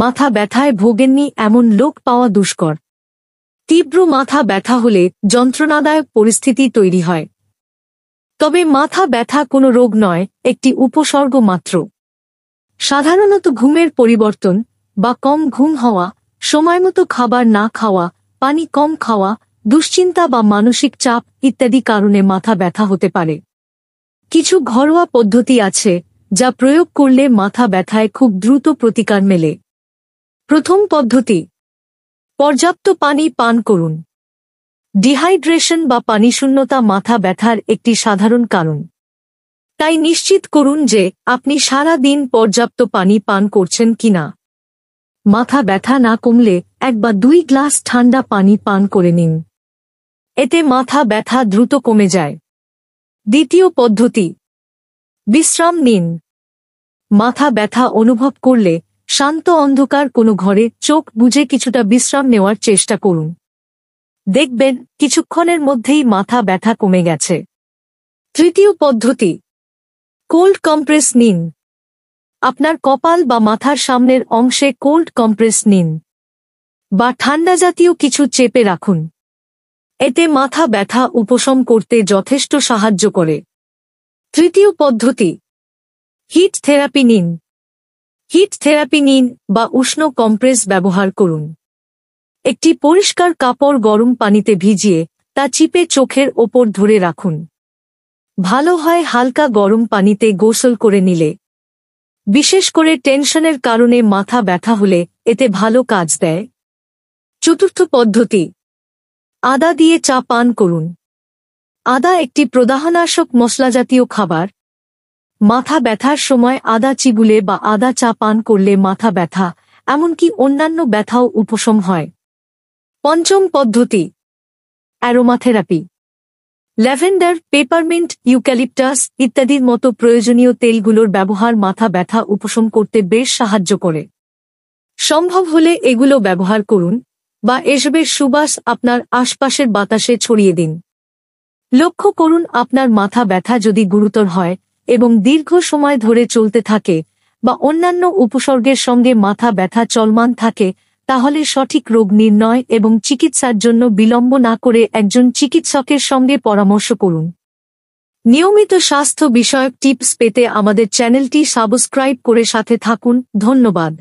মাথা ব্যথায় ভোগেননি এমন লোক পাওয়া দুষ্কর। তীব্র মাথা ব্যথা হলে যন্ত্রণাদায়ক পরিস্থিতি তৈরি হয়। তবে মাথা ব্যথা কোনো রোগ নয়, একটি উপসর্গ মাত্র। সাধারণত ঘুমের পরিবর্তন বা কম ঘুম হওয়া, সময়মতো খাবার না খাওয়া, পানি কম খাওয়া, দুশ্চিন্তা বা মানসিক চাপ ইত্যাদি কারণে মাথা ব্যথা হতে পারে। কিছু ঘরোয়া পদ্ধতি আছে যা প্রয়োগ করলে মাথা ব্যথায় খুব দ্রুত প্রতিকার মেলে। প্রথম পদ্ধতি, পর্যাপ্ত পানি পান করুন। ডিহাইড্রেশন বা পানিশূন্যতা মাথা ব্যথার একটি সাধারণ কারণ। তাই নিশ্চিত করুন যে আপনি সারা দিন পর্যাপ্ত পানি পান করছেন কিনা। মাথা ব্যথা না কমলে 1 বা 2 গ্লাস ঠান্ডা পানি পান করে নিন। এতে মাথা ব্যথা দ্রুত কমে যায়। দ্বিতীয় পদ্ধতি, বিশ্রাম নিন। মাথা ব্যথা অনুভব করলে শান্ত অন্ধকার কোনো ঘরে চোখ বুজে কিছুটা বিশ্রাম নেওয়ার চেষ্টা করুন। দেখবেন কিছুক্ষণের মধ্যেই মাথা ব্যথা কমে গেছে। তৃতীয় পদ্ধতি, কোল্ড কম্প্রেস নিন। আপনার কপাল বা মাথার সামনের অংশে কোল্ড কম্প্রেস নিন বা ঠান্ডা জাতীয় কিছু চেপে রাখুন। এতে মাথা ব্যথা উপশম করতে যথেষ্ট সাহায্য করে। তৃতীয় পদ্ধতি, হিট থেরাপি নিন। হিট থেরাপি নিন বা উষ্ণ কম্প্রেস ব্যবহার করুন। একটি পরিষ্কার কাপড় গরম পানিতে ভিজিয়ে তা চিপে চোখের ওপর ধরে রাখুন। ভালো হয় হালকা গরম পানিতে গোসল করে নিলে। বিশেষ করে টেনশনের কারণে মাথা ব্যথা হলে এতে ভালো কাজ দেয়। চতুর্থ পদ্ধতি, আদা দিয়ে চা পান করুন। আদা একটি প্রদাহনাশক মশলাজাতীয় খাবার। মাথা ব্যথার সময় আদা চিবুলে বা আদা চা পান করলে মাথা ব্যথা এমনকি অন্যান্য ব্যথাও উপশম হয়। পঞ্চম পদ্ধতি, অ্যারোমাথেরাপি। ল্যাভেন্ডার, পেপারমিন্ট, ইউক্যালিপটাস ইত্যাদির মতো প্রয়োজনীয় তেলগুলোর ব্যবহার মাথা ব্যথা উপশম করতে বেশ সাহায্য করে। সম্ভব হলে এগুলো ব্যবহার করুন বা এসবের সুবাস আপনার আশপাশের বাতাসে ছড়িয়ে দিন। লক্ষ্য করুন আপনার মাথা ব্যথা যদি গুরুতর হয় এবং দীর্ঘ সময় ধরে চলতে থাকে বা অন্যান্য উপসর্গের সঙ্গে মাথা ব্যথা চলমান থাকে, তাহলে সঠিক রোগ নির্ণয় এবং চিকিৎসার জন্য বিলম্ব না করে একজন চিকিৎসকের সঙ্গে পরামর্শ করুন। নিয়মিত স্বাস্থ্য বিষয়ক টিপস পেতে আমাদের চ্যানেলটি সাবস্ক্রাইব করে সাথে থাকুন। ধন্যবাদ।